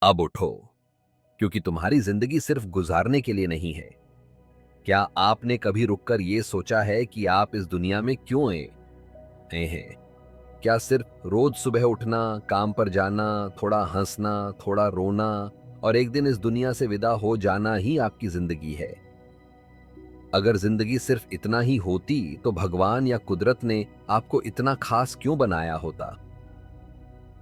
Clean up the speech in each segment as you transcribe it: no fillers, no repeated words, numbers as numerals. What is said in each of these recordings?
अब उठो, क्योंकि तुम्हारी जिंदगी सिर्फ गुजारने के लिए नहीं है। क्या आपने कभी रुककर यह सोचा है कि आप इस दुनिया में क्यों आए हैं? क्या सिर्फ रोज सुबह उठना, काम पर जाना, थोड़ा हंसना, थोड़ा रोना और एक दिन इस दुनिया से विदा हो जाना ही आपकी जिंदगी है? अगर जिंदगी सिर्फ इतना ही होती तो भगवान या कुदरत ने आपको इतना खास क्यों बनाया होता?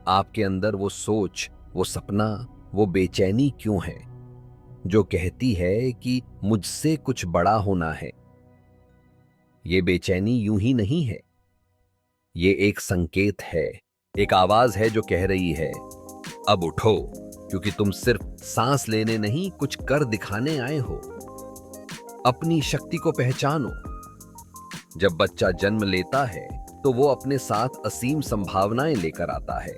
आपके अंदर वो सोच, वो सपना, वो बेचैनी क्यों है जो कहती है कि मुझसे कुछ बड़ा होना है? ये बेचैनी यूं ही नहीं है, ये एक संकेत है। एक आवाज है जो कह रही है, अब उठो, क्योंकि तुम सिर्फ सांस लेने नहीं, कुछ कर दिखाने आए हो। अपनी शक्ति को पहचानो। जब बच्चा जन्म लेता है तो वो अपने साथ असीम संभावनाएं लेकर आता है।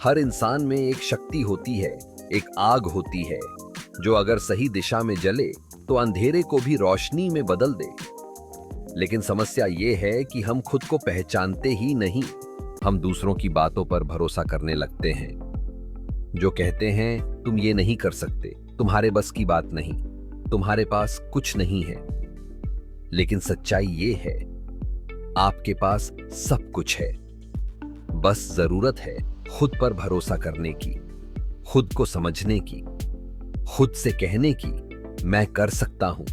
हर इंसान में एक शक्ति होती है, एक आग होती है जो अगर सही दिशा में जले तो अंधेरे को भी रोशनी में बदल दे। लेकिन समस्या ये है कि हम खुद को पहचानते ही नहीं। हम दूसरों की बातों पर भरोसा करने लगते हैं, जो कहते हैं तुम ये नहीं कर सकते, तुम्हारे बस की बात नहीं, तुम्हारे पास कुछ नहीं है। लेकिन सच्चाई ये है, आपके पास सब कुछ है। बस जरूरत है खुद पर भरोसा करने की, खुद को समझने की, खुद से कहने की, मैं कर सकता हूं।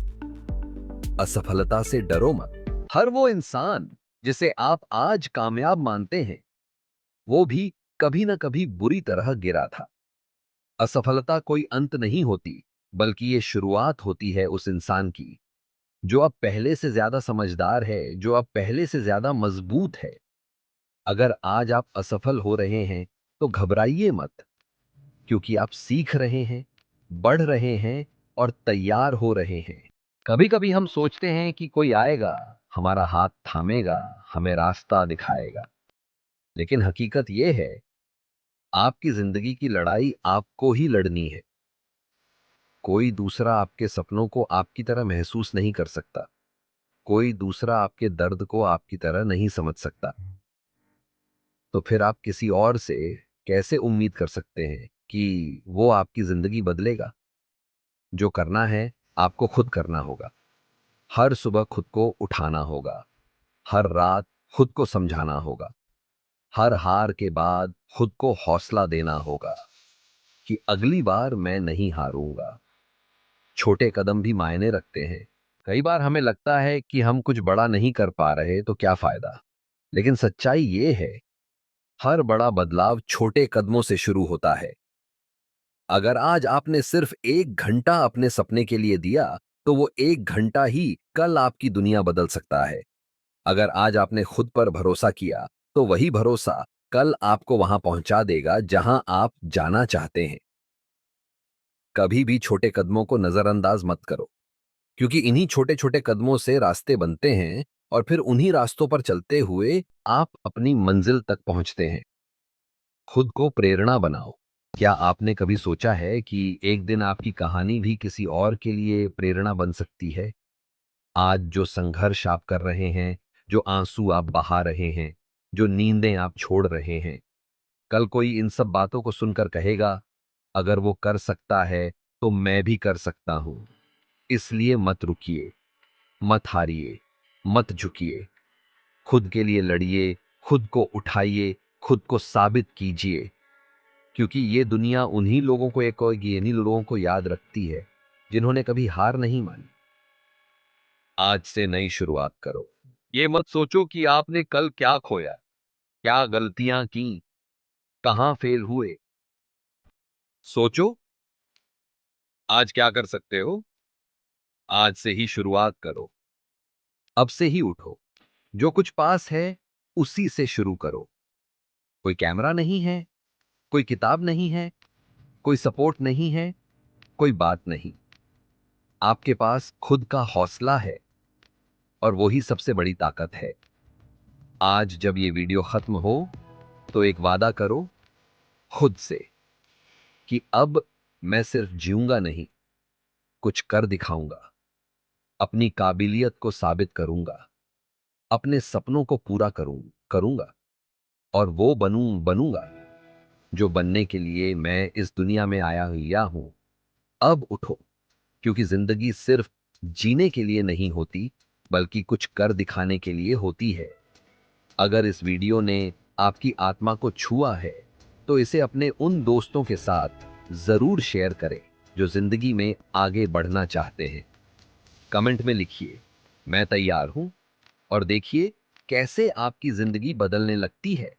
असफलता से डरो मत। हर वो इंसान जिसे आप आज कामयाब मानते हैं, वो भी कभी ना कभी बुरी तरह गिरा था। असफलता कोई अंत नहीं होती, बल्कि ये शुरुआत होती है उस इंसान की जो अब पहले से ज्यादा समझदार है, जो अब पहले से ज्यादा मजबूत है। अगर आज आप असफल हो रहे हैं तो घबराइए मत, क्योंकि आप सीख रहे हैं, बढ़ रहे हैं और तैयार हो रहे हैं। कभी कभी हम सोचते हैं कि कोई आएगा, हमारा हाथ थामेगा, हमें रास्ता दिखाएगा। लेकिन हकीकत यह है, आपकी जिंदगी की लड़ाई आपको ही लड़नी है। कोई दूसरा आपके सपनों को आपकी तरह महसूस नहीं कर सकता। कोई दूसरा आपके दर्द को आपकी तरह नहीं समझ सकता। तो फिर आप किसी और से कैसे उम्मीद कर सकते हैं कि वो आपकी जिंदगी बदलेगा? जो करना है, आपको खुद करना होगा। हर सुबह खुद को उठाना होगा, हर रात खुद को समझाना होगा, हर हार के बाद खुद को हौसला देना होगा कि अगली बार मैं नहीं हारूंगा। छोटे कदम भी मायने रखते हैं। कई बार हमें लगता है कि हम कुछ बड़ा नहीं कर पा रहे तो क्या फायदा। लेकिन सच्चाई ये है, हर बड़ा बदलाव छोटे कदमों से शुरू होता है। अगर आज आपने सिर्फ 1 घंटा अपने सपने के लिए दिया, तो वो 1 घंटा ही कल आपकी दुनिया बदल सकता है। अगर आज आपने खुद पर भरोसा किया, तो वही भरोसा कल आपको वहां पहुंचा देगा जहां आप जाना चाहते हैं। कभी भी छोटे कदमों को नजरअंदाज मत करो, क्योंकि इन्हीं छोटे छोटे कदमों से रास्ते बनते हैं और फिर उन्हीं रास्तों पर चलते हुए आप अपनी मंजिल तक पहुंचते हैं। खुद को प्रेरणा बनाओ। क्या आपने कभी सोचा है कि एक दिन आपकी कहानी भी किसी और के लिए प्रेरणा बन सकती है? आज जो संघर्ष आप कर रहे हैं, जो आंसू आप बहा रहे हैं, जो नींदें आप छोड़ रहे हैं, कल कोई इन सब बातों को सुनकर कहेगा, अगर वो कर सकता है तो मैं भी कर सकता हूं। इसलिए मत रुकिए, मत हारिए, मत झुकिए। खुद के लिए लड़िए, खुद को उठाइए, खुद को साबित कीजिए। क्योंकि ये दुनिया उन्हीं लोगों को इन्हीं लोगों को याद रखती है जिन्होंने कभी हार नहीं मानी। आज से नई शुरुआत करो। ये मत सोचो कि आपने कल क्या खोया, क्या गलतियां की, कहां फेल हुए। सोचो आज क्या कर सकते हो। आज से ही शुरुआत करो। अब से ही उठो। जो कुछ पास है उसी से शुरू करो। कोई कैमरा नहीं है, कोई किताब नहीं है, कोई सपोर्ट नहीं है, कोई बात नहीं। आपके पास खुद का हौसला है और वही सबसे बड़ी ताकत है। आज जब ये वीडियो खत्म हो तो एक वादा करो खुद से कि अब मैं सिर्फ जीऊंगा नहीं, कुछ कर दिखाऊंगा। अपनी काबिलियत को साबित करूंगा, अपने सपनों को पूरा करूंगा और वो बनूंगा जो बनने के लिए मैं इस दुनिया में आया हूं। अब उठो, क्योंकि जिंदगी सिर्फ जीने के लिए नहीं होती, बल्कि कुछ कर दिखाने के लिए होती है। अगर इस वीडियो ने आपकी आत्मा को छुआ है, तो इसे अपने उन दोस्तों के साथ जरूर शेयर करें जो जिंदगी में आगे बढ़ना चाहते हैं। कमेंट में लिखिए, मैं तैयार हूं, और देखिए कैसे आपकी जिंदगी बदलने लगती है।